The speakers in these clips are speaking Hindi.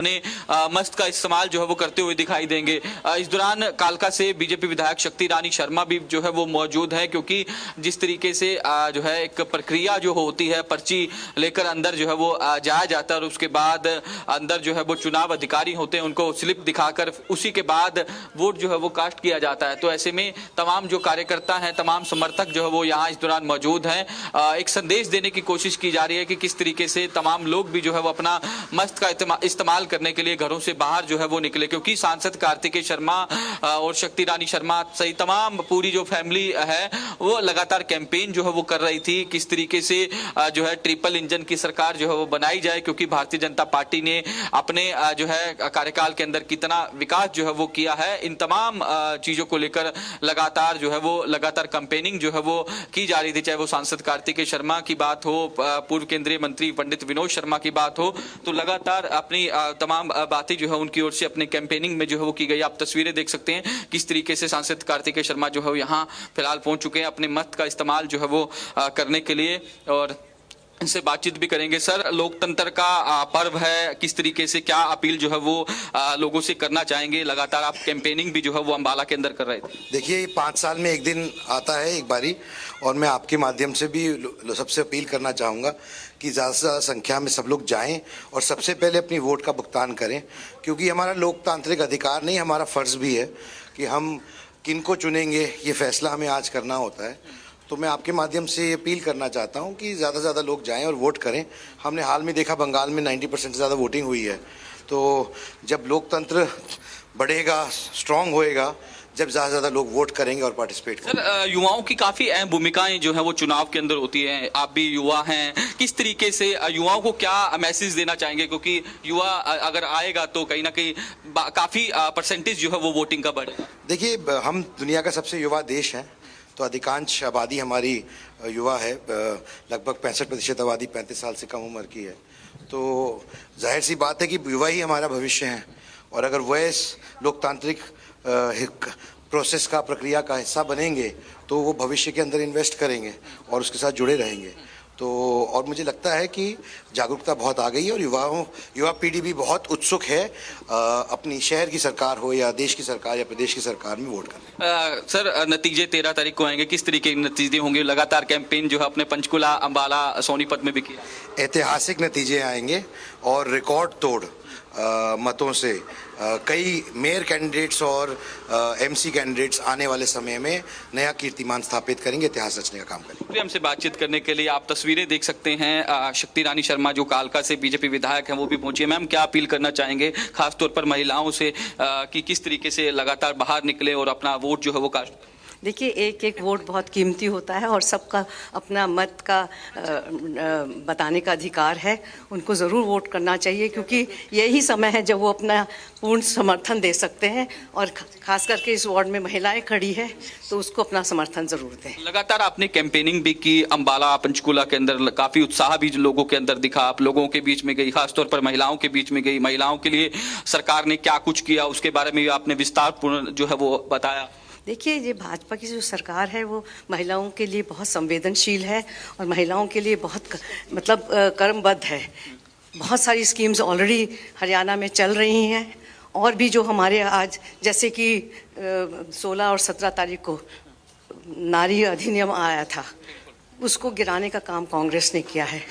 अपने मस्त का इस्तेमाल जो है वो करते हुए दिखाई देंगे। इस दौरान कालका से बीजेपी विधायक शक्ति रानी शर्मा भी जो है वो मौजूद है, क्योंकि जिस तरीके से जो है एक प्रक्रिया जो होती है, पर्ची लेकर अंदर जो है वो जाया जाता है और उसके बाद अंदर जो है वो चुनाव अधिकारी होते हैं, उनको स्लिप दिखाकर उसी के बाद वोट जो है वो कास्ट किया जाता है। तो ऐसे में तमाम जो कार्यकर्ता हैं, तमाम समर्थक जो है वो यहाँ इस दौरान मौजूद हैं। एक संदेश देने की कोशिश की जा रही है कि किस तरीके से तमाम लोग भी जो है वो अपना मस्त का इस्तेमाल करने के लिए घरों से बाहर जो है वो निकले, क्योंकि सांसद कार्तिकेय शर्मा और शक्ति रानी शर्मा सही तमाम पूरी जो फैमिली है वो लगातार कैंपेन जो है वो कर रही थी, किस तरीके से जो है ट्रिपल इंजन की सरकार जो है वो बनाई जाए, क्योंकि भारतीय जनता पार्टी ने अपने जो है कार्यकाल के अंदर कितना विकास जो है वो किया है। इन तमाम चीजों को लेकर लगातार जो है वो लगातार कैंपेनिंग जो है वो की जा रही थी, चाहे वो सांसद कार्तिकेय शर्मा की बात हो, पूर्व केंद्रीय मंत्री पंडित विनोद शर्मा की बात हो, तो लगातार अपनी तमाम बातें जो है उनकी ओर से अपने कैंपेनिंग में जो है वो की गई। आप तस्वीरें देख सकते हैं किस तरीके से सांसद कार्तिकेय शर्मा जो है यहाँ फिलहाल पहुंच चुके हैं अपने मत का इस्तेमाल जो है वो करने के लिए, और इनसे बातचीत भी करेंगे। सर, लोकतंत्र का पर्व है, किस तरीके से क्या अपील जो है वो लोगों से करना चाहेंगे? लगातार आप कैंपेनिंग भी जो है वो अंबाला के अंदर कर रहे थे। देखिए, 5 साल में एक दिन आता है एक बारी, और मैं आपके माध्यम से भी सबसे अपील करना चाहूँगा कि ज़्यादा से ज़्यादा संख्या में सब लोग जाएं और सबसे पहले अपनी वोट का भुगतान करें, क्योंकि हमारा लोकतांत्रिक अधिकार नहीं, हमारा फ़र्ज़ भी है कि हम किनको चुनेंगे ये फैसला हमें आज करना होता है। तो मैं आपके माध्यम से अपील करना चाहता हूं कि ज़्यादा से ज़्यादा लोग जाएं और वोट करें। हमने हाल में देखा बंगाल में 90% से ज़्यादा वोटिंग हुई है। तो जब लोकतंत्र बढ़ेगा, स्ट्रांग होएगा, जब ज़्यादा से ज़्यादा लोग वोट करेंगे और पार्टिसिपेट करेंगे। सर, युवाओं की काफ़ी अहम भूमिकाएं जो है वो चुनाव के अंदर होती हैं, आप भी युवा हैं, किस तरीके से युवाओं को क्या मैसेज देना चाहेंगे? क्योंकि युवा अगर आएगा तो कहीं ना कहीं काफ़ी परसेंटेज जो है वो वोटिंग का बढ़ेगा। देखिए, हम दुनिया का सबसे युवा देश हैं, तो अधिकांश आबादी हमारी युवा है। लगभग 65% आबादी 35 साल से कम उम्र की है। तो जाहिर सी बात है कि युवा ही हमारा भविष्य है, और अगर वह इस लोकतांत्रिक प्रोसेस का, प्रक्रिया का हिस्सा बनेंगे तो वो भविष्य के अंदर इन्वेस्ट करेंगे और उसके साथ जुड़े रहेंगे। तो और मुझे लगता है कि जागरूकता बहुत आ गई है और युवा पीढ़ी भी बहुत उत्सुक है अपनी शहर की सरकार हो या देश की सरकार या प्रदेश की सरकार में वोट करने। सर, नतीजे 13 तारीख को आएंगे, किस तरीके के नतीजे होंगे? लगातार कैंपेन जो है अपने पंचकुला, अंबाला, सोनीपत में भी किया। ऐतिहासिक नतीजे आएंगे और रिकॉर्ड तोड़ मतों से कई मेयर कैंडिडेट्स और एमसी कैंडिडेट्स आने वाले समय में नया कीर्तिमान स्थापित करेंगे, इतिहास रचने का काम करेंगे। हमसे बातचीत करने के लिए आप तस्वीरें देख सकते हैं, शक्ति रानी शर्मा जो कालका से बीजेपी विधायक हैं वो भी पहुंची है। मैम, क्या अपील करना चाहेंगे खासतौर पर महिलाओं से कि किस तरीके से लगातार बाहर निकले और अपना वोट जो है वो कास्ट? देखिए, एक एक वोट बहुत कीमती होता है और सबका अपना मत का बताने का अधिकार है। उनको ज़रूर वोट करना चाहिए, क्योंकि यही समय है जब वो अपना पूर्ण समर्थन दे सकते हैं, और खास करके इस वार्ड में महिलाएं खड़ी है तो उसको अपना समर्थन ज़रूर दें। लगातार आपने कैंपेनिंग भी की, अंबाला, पंचकुला के अंदर काफ़ी उत्साह भी लोगों के अंदर दिखा, आप लोगों के बीच में गई, खासतौर पर महिलाओं के बीच में गई। महिलाओं के लिए सरकार ने क्या कुछ किया उसके बारे में आपने विस्तारपूर्ण जो है वो बताया। देखिए, ये भाजपा की जो सरकार है वो महिलाओं के लिए बहुत संवेदनशील है और महिलाओं के लिए बहुत कर्मबद्ध है। बहुत सारी स्कीम्स ऑलरेडी हरियाणा में चल रही हैं, और भी जो हमारे आज जैसे कि 16 और 17 तारीख को नारी अधिनियम आया था, उसको गिराने का काम कांग्रेस ने किया है।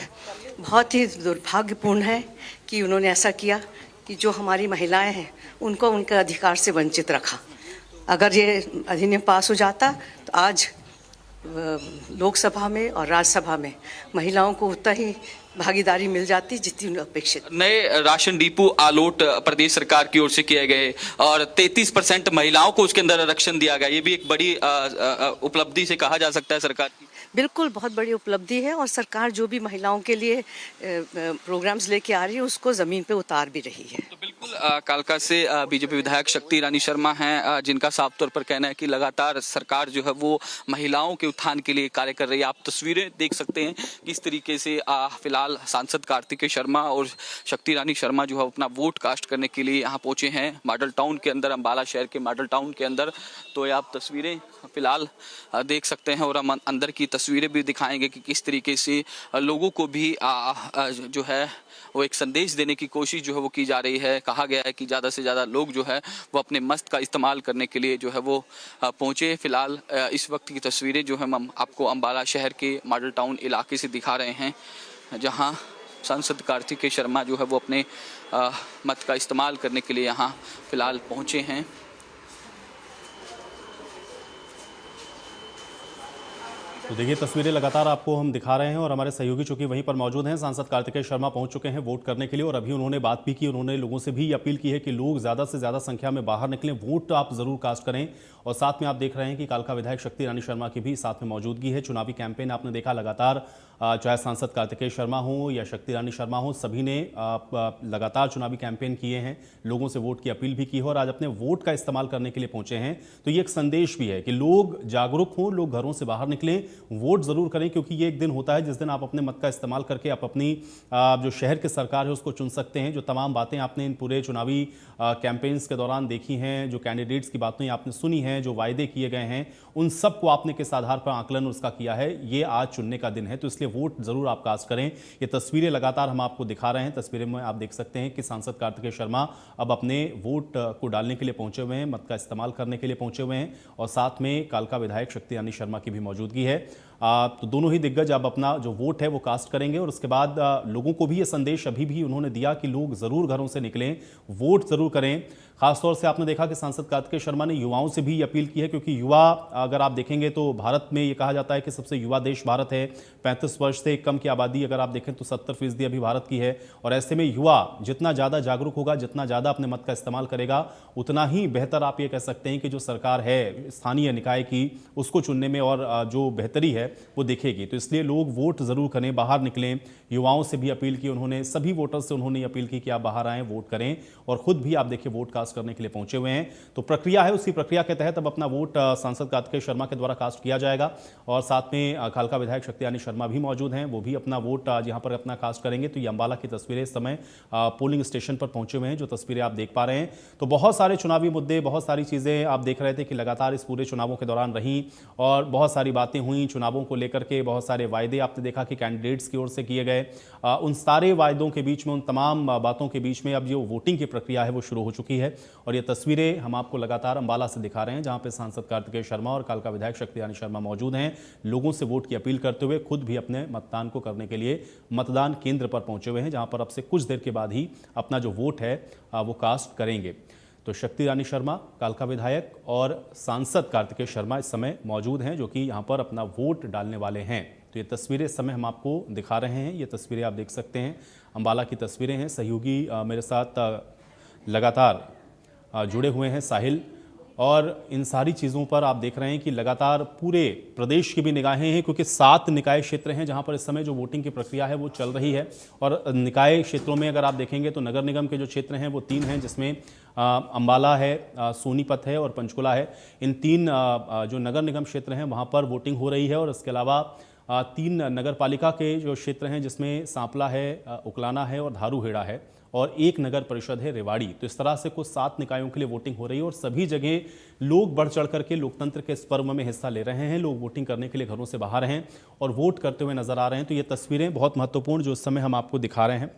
बहुत ही दुर्भाग्यपूर्ण है कि उन्होंने ऐसा किया कि जो हमारी महिलाएं हैं उनको उनके अधिकार से वंचित रखा। अगर ये अधिनियम पास हो जाता तो आज लोकसभा में और राज्यसभा में महिलाओं को उतना ही भागीदारी मिल जाती जितनी अपेक्षित। नए राशन डिपो आलोट प्रदेश सरकार की ओर से किए गए और 33% महिलाओं को उसके अंदर आरक्षण दिया गया, ये भी एक बड़ी उपलब्धि से कहा जा सकता है सरकार की। बिल्कुल, बहुत बड़ी उपलब्धि है, और सरकार जो भी महिलाओं के लिए प्रोग्राम्स लेके आ रही है उसको ज़मीन पे उतार भी रही है। तो बिल्कुल, कालका से बीजेपी विधायक शक्ति रानी शर्मा हैं, जिनका साफ तौर पर कहना है कि लगातार सरकार जो है वो महिलाओं के उत्थान के लिए कार्य कर रही है। आप तस्वीरें देख सकते हैं किस तरीके से फिलहाल सांसद कार्तिकेय शर्मा और शक्ति रानी शर्मा जो है अपना वोट कास्ट करने के लिए यहाँ पहुंचे हैं मॉडल टाउन के अंदर, अंबाला शहर के मॉडल टाउन के अंदर। तो ये आप तस्वीरें फिलहाल देख सकते हैं और हम अंदर की तस्वीरें भी दिखाएंगे कि किस तरीके से लोगों को भी जो है वो एक संदेश देने की कोशिश जो है वो की जा रही है। कहा गया है कि ज़्यादा से ज़्यादा लोग जो है वो अपने मस्त का इस्तेमाल करने के लिए जो है वो पहुँचे। फिलहाल इस वक्त की तस्वीरें जो हम आपको अम्बाला शहर के मॉडल टाउन इलाके से दिखा रहे हैं, जहाँ सांसद कार्तिकेय शर्मा जो है वो अपने मत का इस्तेमाल करने के लिए यहाँ फिलहाल पहुँचे हैं। तो देखिए तस्वीरें लगातार आपको हम दिखा रहे हैं और हमारे सहयोगी चूंकि वहीं पर मौजूद हैं, सांसद कार्तिकेय शर्मा पहुंच चुके हैं वोट करने के लिए और अभी उन्होंने बात भी की। उन्होंने लोगों से भी अपील की है कि लोग ज़्यादा से ज़्यादा संख्या में बाहर निकलें, वोट आप ज़रूर कास्ट करें। और साथ में आप देख रहे हैं कि कालका विधायक शक्ति रानी शर्मा की भी साथ में मौजूदगी है। चुनावी कैंपेन आपने देखा लगातार, चाहे सांसद कार्तिकेय शर्मा हो या शक्ति रानी शर्मा हो, सभी ने लगातार चुनावी कैंपेन किए हैं, लोगों से वोट की अपील भी की है और आज अपने वोट का इस्तेमाल करने के लिए पहुंचे हैं। तो ये एक संदेश भी है कि लोग जागरूक हों, लोग घरों से बाहर निकलें, वोट जरूर करें, क्योंकि ये एक दिन होता है जिस दिन आप अपने मत का इस्तेमाल करके आप अपनी जो शहर की सरकार है उसको चुन सकते हैं। जो तमाम बातें आपने इन पूरे चुनावी कैंपेन्स के दौरान देखी हैं, जो कैंडिडेट्स की बातें आपने सुनी हैं, जो वायदे किए गए हैं, उन सबको आपने किस आधार पर आकलन उसका किया है, ये आज चुनने का दिन है। तो इसलिए वोट जरूर आप कास्ट करें। ये तस्वीरें लगातार हम आपको दिखा रहे हैं। तस्वीरें में आप देख सकते हैं कि सांसद कार्तिकेय शर्मा अब अपने वोट को डालने के लिए पहुंचे हुए हैं, मत का इस्तेमाल करने के लिए पहुंचे हुए हैं और साथ में कालका विधायक शक्ति रानी शर्मा की भी मौजूदगी है। तो दोनों ही दिग्गज अब अपना जो वोट है वो कास्ट करेंगे और उसके बाद लोगों को भी ये संदेश अभी भी उन्होंने दिया कि लोग ज़रूर घरों से निकलें, वोट ज़रूर करें। खासतौर से आपने देखा कि सांसद कार्तिकेय शर्मा ने युवाओं से भी अपील की है, क्योंकि युवा अगर आप देखेंगे तो भारत में ये कहा जाता है कि सबसे युवा देश भारत है। 35 वर्ष से कम की आबादी अगर आप देखें तो 70% अभी भारत की है और ऐसे में युवा जितना ज़्यादा जागरूक होगा, जितना ज़्यादा अपने मत का इस्तेमाल करेगा, उतना ही बेहतर आप ये कह सकते हैं कि जो सरकार है स्थानीय निकाय की उसको चुनने में और जो बेहतरी है वो दिखेगी। तो इसलिए लोग वोट जरूर करें, बाहर निकलें। युवाओं से भी अपील की उन्होंने, सभी वोटर्स से उन्होंने अपील की कि आप बाहर आएं, वोट करें और खुद भी आप देखिए वोट कास्ट करने के लिए पहुंचे हुए हैं। तो प्रक्रिया है, उसी प्रक्रिया के तहत अब अपना वोट सांसद कार्तिकेय शर्मा के द्वारा कास्ट किया जाएगा और साथ में कालका विधायक शक्ति रानी शर्मा भी मौजूद हैं, वो भी अपना वोट आज यहाँ पर अपना कास्ट करेंगे। तो ये अम्बाला की तस्वीरें इस समय पोलिंग स्टेशन पर पहुंचे हुए हैं, जो तस्वीरें आप देख पा रहे हैं। तो बहुत सारे चुनावी मुद्दे, बहुत सारी चीज़ें आप देख रहे थे कि लगातार इस पूरे चुनावों के दौरान रहीं और बहुत सारी बातें हुई चुनावों को लेकर के। बहुत सारे वायदे आपने देखा कि कैंडिडेट्स की ओर से किए गए। उन सारे वायदों के बीच में, उन तमाम बातों के बीच में अब जो वोटिंग की प्रक्रिया है वो शुरू हो चुकी है और ये तस्वीरें हम आपको लगातार अम्बाला से दिखा रहे हैं, जहां पे सांसद कार्तिकेय शर्मा और कालका विधायक शक्ति रानी शर्मा मौजूद हैं, लोगों से वोट की अपील करते हुए खुद भी अपने मतदान को करने के लिए मतदान केंद्र पर पहुंचे हुए हैं, जहां पर अब से कुछ देर के बाद ही अपना जो वोट है वो कास्ट करेंगे। तो शक्ति रानी शर्मा, कालका विधायक और सांसद कार्तिकेय शर्मा इस समय मौजूद हैं, जो कि यहाँ पर अपना वोट डालने वाले हैं। तो ये तस्वीरें इस समय हम आपको दिखा रहे हैं, ये तस्वीरें आप देख सकते हैं, अम्बाला की तस्वीरें हैं। सहयोगी मेरे साथ लगातार जुड़े हुए हैं, साहिल, और इन सारी चीज़ों पर आप देख रहे हैं कि लगातार पूरे प्रदेश की भी निगाहें हैं, क्योंकि 7 निकाय क्षेत्र हैं जहां पर इस समय जो वोटिंग की प्रक्रिया है वो चल रही है। और निकाय क्षेत्रों में अगर आप देखेंगे तो नगर निगम के जो क्षेत्र हैं वो 3 हैं, जिसमें अम्बाला है, सोनीपत है और पंचकुला है। इन 3 जो नगर निगम क्षेत्र हैं वहाँ पर वोटिंग हो रही है और इसके अलावा 3 नगर पालिका के जो क्षेत्र हैं, जिसमें सांपला है, उकलाना है और धारूहेड़ा है, और 1 नगर परिषद है रेवाड़ी। तो इस तरह से कुछ 7 निकायों के लिए वोटिंग हो रही है और सभी जगह लोग बढ़ चढ़ करके लोकतंत्र के इस पर्व में हिस्सा ले रहे हैं। लोग वोटिंग करने के लिए घरों से बाहर हैं और वोट करते हुए नजर आ रहे हैं। तो ये तस्वीरें बहुत महत्वपूर्ण जो इस समय हम आपको दिखा रहे हैं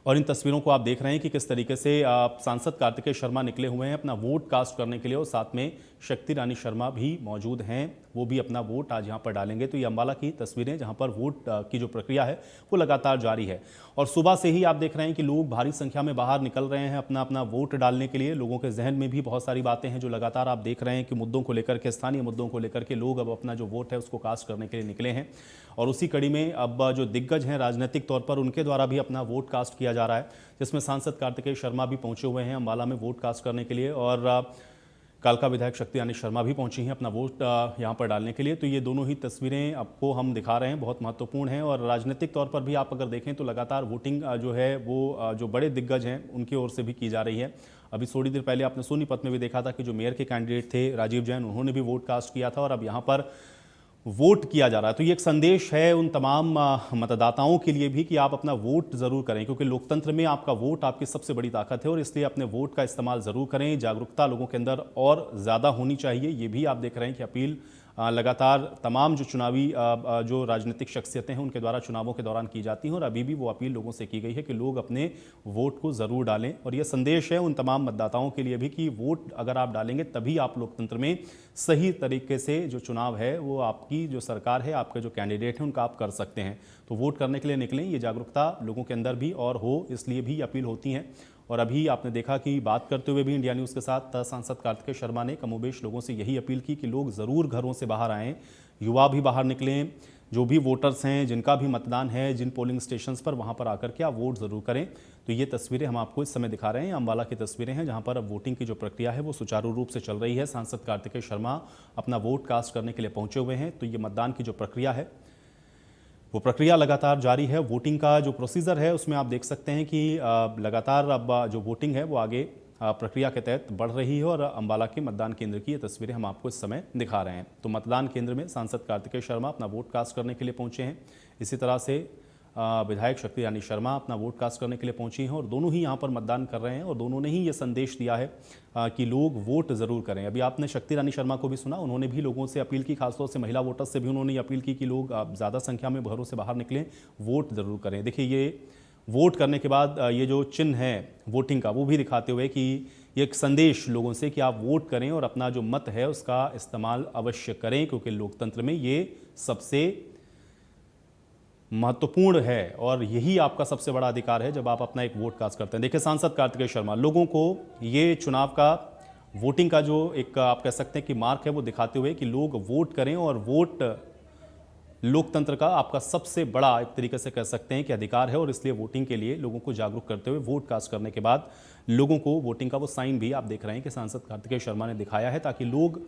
और इन तस्वीरों को आप देख रहे हैं कि किस तरीके से सांसद कार्तिकेय शर्मा निकले हुए हैं अपना वोट कास्ट करने के लिए और साथ में शक्ति रानी शर्मा भी मौजूद हैं, वो भी अपना वोट आज यहाँ पर डालेंगे। तो ये अम्बाला की तस्वीरें जहाँ पर वोट की जो प्रक्रिया है वो लगातार जारी है और सुबह से ही आप देख रहे हैं कि लोग भारी संख्या में बाहर निकल रहे हैं अपना अपना वोट डालने के लिए। लोगों के जहन में भी बहुत सारी बातें हैं जो लगातार आप देख रहे हैं कि मुद्दों को लेकर के, स्थानीय मुद्दों को लेकर के लोग अब अपना जो वोट है उसको कास्ट करने के लिए निकले हैं और उसी कड़ी में अब जो दिग्गज हैं राजनीतिक तौर पर, उनके द्वारा भी अपना वोट कास्ट किया जा रहा है, जिसमें सांसद कार्तिकेय शर्मा भी पहुंचे हुए हैं अम्बाला में वोट कास्ट करने के लिए और कालका विधायक शक्ति रानी शर्मा भी पहुंची हैं अपना वोट यहां पर डालने के लिए। तो ये दोनों ही तस्वीरें आपको हम दिखा रहे हैं, बहुत महत्वपूर्ण हैं और राजनीतिक तौर पर भी आप अगर देखें तो लगातार वोटिंग जो है वो जो बड़े दिग्गज हैं उनकी ओर से भी की जा रही है। अभी थोड़ी देर पहले आपने सोनीपत में भी देखा था कि जो मेयर के कैंडिडेट थे राजीव जैन, उन्होंने भी वोट कास्ट किया था और अब यहाँ पर वोट किया जा रहा है। तो ये एक संदेश है उन तमाम मतदाताओं के लिए भी कि आप अपना वोट ज़रूर करें, क्योंकि लोकतंत्र में आपका वोट आपकी सबसे बड़ी ताकत है और इसलिए अपने वोट का इस्तेमाल ज़रूर करें। जागरूकता लोगों के अंदर और ज़्यादा होनी चाहिए, ये भी आप देख रहे हैं कि अपील लगातार तमाम जो चुनावी जो राजनीतिक शख्सियतें हैं उनके द्वारा चुनावों के दौरान की जाती हैं और अभी भी वो अपील लोगों से की गई है कि लोग अपने वोट को ज़रूर डालें। और ये संदेश है उन तमाम मतदाताओं के लिए भी कि वोट अगर आप डालेंगे तभी आप लोकतंत्र में सही तरीके से जो चुनाव है वो आपकी जो सरकार है, आपके जो कैंडिडेट हैं उनका आप कर सकते हैं। तो वोट करने के लिए निकलें, ये जागरूकता लोगों के अंदर भी और हो इसलिए भी अपील होती हैं। और अभी आपने देखा कि बात करते हुए भी इंडिया न्यूज़ के साथ सांसद कार्तिकेय शर्मा ने कमोबेश लोगों से यही अपील की कि लोग ज़रूर घरों से बाहर आएँ, युवा भी बाहर निकलें, जो भी वोटर्स हैं जिनका भी मतदान है जिन पोलिंग स्टेशंस पर वहाँ पर आकर के आप वोट ज़रूर करें। तो ये तस्वीरें हम आपको इस समय दिखा रहे हैं, अम्बाला की तस्वीरें हैं जहाँ पर अब वोटिंग की जो प्रक्रिया है वो सुचारू रूप से चल रही है। सांसद कार्तिकेय शर्मा अपना वोट कास्ट करने के लिए पहुँचे हुए हैं। तो ये मतदान की जो प्रक्रिया है वो प्रक्रिया लगातार जारी है। वोटिंग का जो प्रोसीजर है उसमें आप देख सकते हैं कि लगातार अब जो वोटिंग है वो आगे प्रक्रिया के तहत बढ़ रही है। और अम्बाला के मतदान केंद्र की ये तस्वीरें हम आपको इस समय दिखा रहे हैं। तो मतदान केंद्र में सांसद कार्तिकेय शर्मा अपना वोट कास्ट करने के लिए पहुंचे हैं। इसी तरह से विधायक शक्ति रानी शर्मा अपना वोट कास्ट करने के लिए पहुंची हैं और दोनों ही यहाँ पर मतदान कर रहे हैं और दोनों ने ही ये संदेश दिया है कि लोग वोट ज़रूर करें। अभी आपने शक्ति रानी शर्मा को भी सुना, उन्होंने भी लोगों से अपील की, खासतौर से महिला वोटर्स से भी उन्होंने अपील की कि लोग ज़्यादा संख्या में घरों से बाहर निकलें, वोट ज़रूर करें। देखिए ये वोट करने के बाद ये जो चिन्ह है वोटिंग का वो भी दिखाते हुए कि ये एक संदेश लोगों से कि आप वोट करें और अपना जो मत है उसका इस्तेमाल अवश्य करें, क्योंकि लोकतंत्र में ये सबसे महत्वपूर्ण है और यही आपका सबसे बड़ा अधिकार है जब आप अपना एक वोट कास्ट करते हैं। देखिए सांसद कार्तिकेय शर्मा लोगों को ये चुनाव का वोटिंग का जो एक आप कह सकते हैं कि मार्क है वो दिखाते हुए कि लोग वोट करें और वोट लोकतंत्र का आपका सबसे बड़ा एक तरीके से कह सकते हैं कि अधिकार है और इसलिए वोटिंग के लिए लोगों को जागरूक करते हुए वोट कास्ट करने के बाद लोगों को वोटिंग का वो साइन भी आप देख रहे हैं कि सांसद कार्तिकेय शर्मा ने दिखाया है ताकि लोग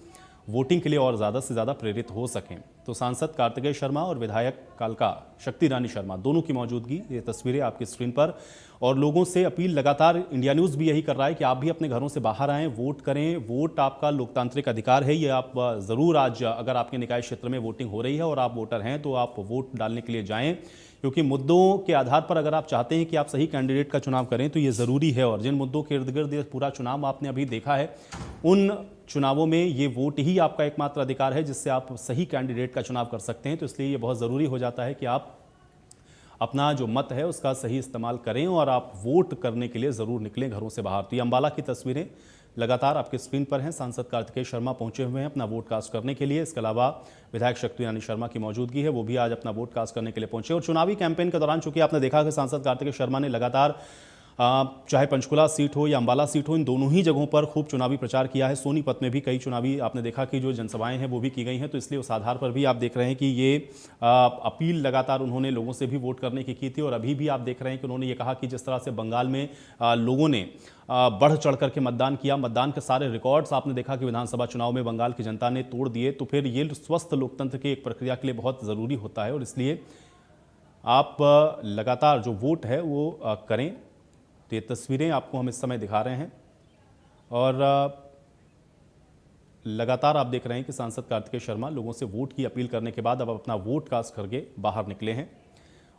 वोटिंग के लिए और ज़्यादा से ज़्यादा प्रेरित हो सकें। तो सांसद कार्तिकेय शर्मा और विधायक कालका शक्ति रानी शर्मा दोनों की मौजूदगी, ये तस्वीरें आपकी स्क्रीन पर। और लोगों से अपील लगातार इंडिया न्यूज़ भी यही कर रहा है कि आप भी अपने घरों से बाहर आएँ, वोट करें। वोट आपका लोकतांत्रिक अधिकार है, ये आप ज़रूर आज अगर आपके निकाय क्षेत्र में वोटिंग हो रही है और आप वोटर हैं तो आप वोट डालने के लिए जाएँ, क्योंकि मुद्दों के आधार पर अगर आप चाहते हैं कि आप सही कैंडिडेट का चुनाव करें तो ये ज़रूरी है। और जिन मुद्दों के इर्द गिर्द पूरा चुनाव आपने अभी देखा है, उन चुनावों में ये वोट ही आपका एकमात्र अधिकार है जिससे आप सही कैंडिडेट का चुनाव कर सकते हैं। तो इसलिए ये बहुत ज़रूरी हो जाता है कि आप अपना जो मत है उसका सही इस्तेमाल करें और आप वोट करने के लिए ज़रूर निकलें घरों से बाहर। तो ये अम्बाला की तस्वीरें लगातार आपकी स्क्रीन पर हैं। सांसद कार्तिकेय शर्मा पहुंचे हुए हैं अपना वोट कास्ट करने के लिए। इसके अलावा विधायक शक्ति रानी शर्मा की मौजूदगी है, वो भी आज अपना वोट कास्ट करने के लिए पहुंचे। और चुनावी कैंपेन के दौरान चूंकि आपने देखा कि सांसद कार्तिकेय शर्मा ने लगातार चाहे पंचकुला सीट हो या अम्बाला सीट हो, इन दोनों ही जगहों पर खूब चुनावी प्रचार किया है। सोनीपत में भी कई चुनावी आपने देखा कि जो जनसभाएं हैं वो भी की गई हैं। तो इसलिए उस आधार पर भी आप देख रहे हैं कि ये अपील लगातार उन्होंने लोगों से भी वोट करने की थी। और अभी भी आप देख रहे हैं कि उन्होंने ये कहा कि जिस तरह से बंगाल में लोगों ने बढ़ चढ़ करके मतदान किया, मतदान के सारे रिकॉर्ड्स आपने देखा कि विधानसभा चुनाव में बंगाल की जनता ने तोड़ दिए। तो फिर ये स्वस्थ लोकतंत्र की एक प्रक्रिया के लिए बहुत ज़रूरी होता है और इसलिए आप लगातार जो वोट है वो करें। तो ये तस्वीरें आपको हम इस समय दिखा रहे हैं और लगातार आप देख रहे हैं कि सांसद कार्तिकेय शर्मा लोगों से वोट की अपील करने के बाद अब अपना वोट कास्ट करके बाहर निकले हैं।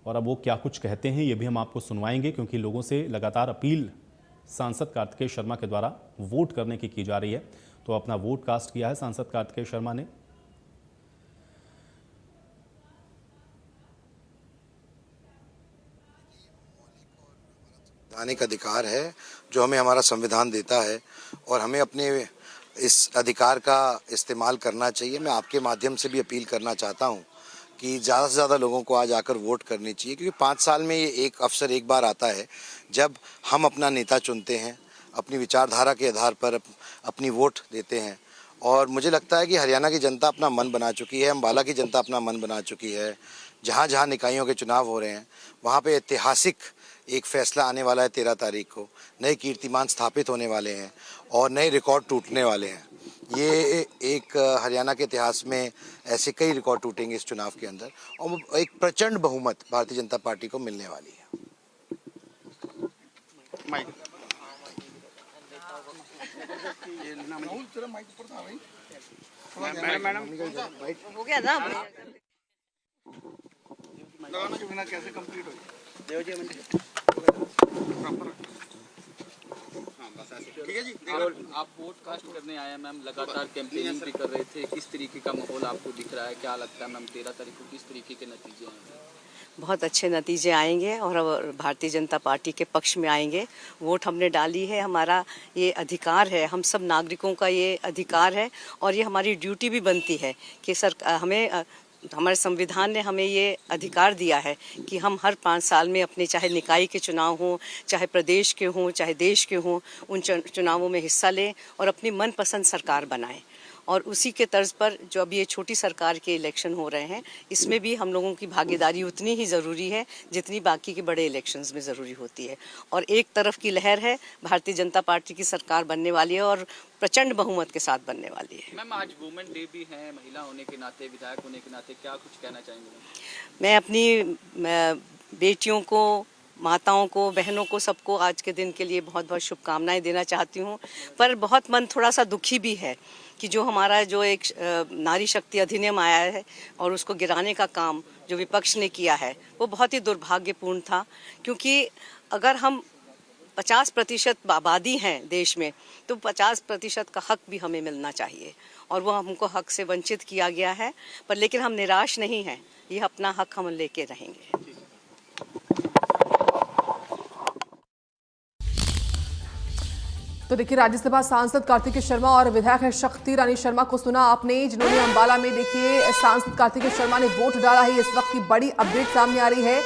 और अब वो क्या कुछ कहते हैं ये भी हम आपको सुनवाएंगे, क्योंकि लोगों से लगातार अपील सांसद कार्तिकेय शर्मा के द्वारा वोट करने की जा रही है। तो अपना वोट कास्ट किया है सांसद कार्तिकेय शर्मा ने। संवैधानिक अधिकार है जो हमें हमारा संविधान देता है और हमें अपने इस अधिकार का इस्तेमाल करना चाहिए। मैं आपके माध्यम से भी अपील करना चाहता हूं कि ज़्यादा से ज़्यादा लोगों को आज आकर वोट करनी चाहिए, क्योंकि 5 साल में ये एक अवसर एक बार आता है जब हम अपना नेता चुनते हैं, अपनी विचारधारा के आधार पर अपनी वोट देते हैं। और मुझे लगता है कि हरियाणा की जनता अपना मन बना चुकी है, अम्बाला की जनता अपना मन बना चुकी है। जहाँ जहाँ निकायों के चुनाव हो रहे हैं वहाँ पे ऐतिहासिक एक फैसला आने वाला है। 13 तारीख को नए कीर्तिमान स्थापित होने वाले हैं और नए रिकॉर्ड टूटने वाले हैं। ये एक हरियाणा के इतिहास में ऐसे कई रिकॉर्ड टूटेंगे इस चुनाव के अंदर और एक प्रचंड बहुमत भारतीय जनता पार्टी को मिलने वाली है। हो गया ना। लगाना के बिना कैसे कंप्लीट हो? देव जी ठीक है जी। आप वोट कास्ट करने आए हैं मैम, लगातार कैंपेनिंग भी कर रहे थे, किस तरीके का माहौल आपको दिख रहा है, क्या लगता है मैम 13 तारीख को किस तरीके के नतीजे आएंगे? बहुत अच्छे नतीजे आएंगे और भारतीय जनता पार्टी के पक्ष में आएंगे। वोट हमने डाली है, हमारा ये अधिकार है, हम सब नागरिकों का ये अधिकार है और ये हमारी ड्यूटी भी बनती है कि हमारे संविधान ने हमें ये अधिकार दिया है कि हम हर 5 साल में अपने चाहे निकाय के चुनाव हों, चाहे प्रदेश के हों, चाहे देश के हों, उन चुनावों में हिस्सा लें और अपनी मनपसंद सरकार बनाएं। और उसी के तर्ज पर जो अभी ये छोटी सरकार के इलेक्शन हो रहे हैं, इसमें भी हम लोगों की भागीदारी उतनी ही ज़रूरी है जितनी बाकी के बड़े इलेक्शंस में ज़रूरी होती है। और एक तरफ की लहर है, भारतीय जनता पार्टी की सरकार बनने वाली है और प्रचंड बहुमत के साथ बनने वाली है। मैम आज वुमेन डे भी है, महिला होने के नाते, विधायक होने के नाते क्या कुछ कहना चाहेंगे? मैं अपनी बेटियों को, माताओं को, बहनों को, सबको आज के दिन के लिए बहुत बहुत शुभकामनाएं देना चाहती हूँ। पर बहुत मन थोड़ा सा दुखी भी है कि जो हमारा जो एक नारी शक्ति अधिनियम आया है और उसको गिराने का काम जो विपक्ष ने किया है वो बहुत ही दुर्भाग्यपूर्ण था, क्योंकि अगर हम 50% आबादी हैं देश में तो 50% का हक भी हमें मिलना चाहिए और वो हमको हक से वंचित किया गया है। पर लेकिन हम निराश नहीं हैं, ये अपना हक हम लेके रहेंगे। तो देखिए, राज्यसभा सांसद कार्तिकेय शर्मा और विधायक शक्ति रानी शर्मा को सुना आपने, जिन्होंने अंबाला में देखिए सांसद कार्तिकेय शर्मा ने वोट डाला है। इस वक्त की बड़ी अपडेट सामने आ रही है।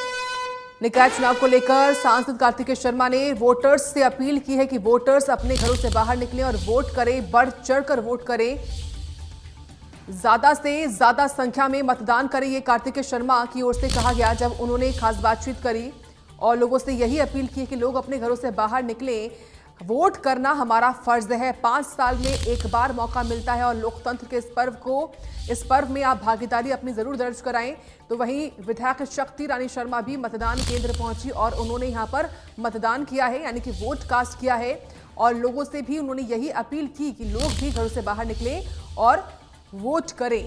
निकाय चुनाव को लेकर सांसद कार्तिकेय शर्मा ने वोटर्स से अपील की है कि वोटर्स अपने घरों से बाहर निकलें और वोट करें, बढ़ चढ़कर वोट करें, ज्यादा से ज्यादा संख्या में मतदान करें। ये कार्तिकेय शर्मा की ओर से कहा गया जब उन्होंने खास बातचीत करी और लोगों से यही अपील की कि लोग अपने घरों से बाहर निकलें। वोट करना हमारा फर्ज है, 5 साल में एक बार मौका मिलता है और लोकतंत्र के इस पर्व में आप भागीदारी अपनी जरूर दर्ज कराएं। तो वहीं विधायक शक्ति रानी शर्मा भी मतदान केंद्र पहुंची और उन्होंने यहां पर मतदान किया है, यानी कि वोट कास्ट किया है। और लोगों से भी उन्होंने यही अपील की कि लोग भी घरों से बाहर निकलें और वोट करें।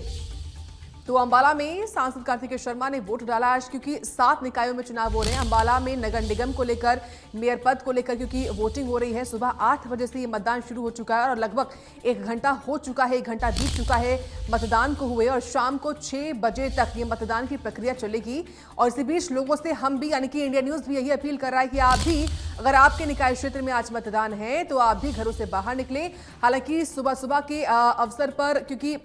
तो अंबाला में सांसद कार्तिकेय शर्मा ने वोट डाला आज, क्योंकि 7 निकायों में चुनाव हो रहे हैं। अंबाला में नगर निगम को लेकर, मेयर पद को लेकर क्योंकि वोटिंग हो रही है। सुबह 8 बजे से ये मतदान शुरू हो चुका है और लगभग 1 घंटा हो चुका है, 1 घंटा बीत चुका है मतदान को हुए और शाम को 6 बजे तक ये मतदान की प्रक्रिया चलेगी। और इसी बीच लोगों से हम भी, यानी कि इंडिया न्यूज भी यही अपील कर रहा है कि आप भी, अगर आपके निकाय क्षेत्र में आज मतदान है तो आप भी घरों से बाहर निकलें। हालांकि सुबह सुबह के अवसर पर, क्योंकि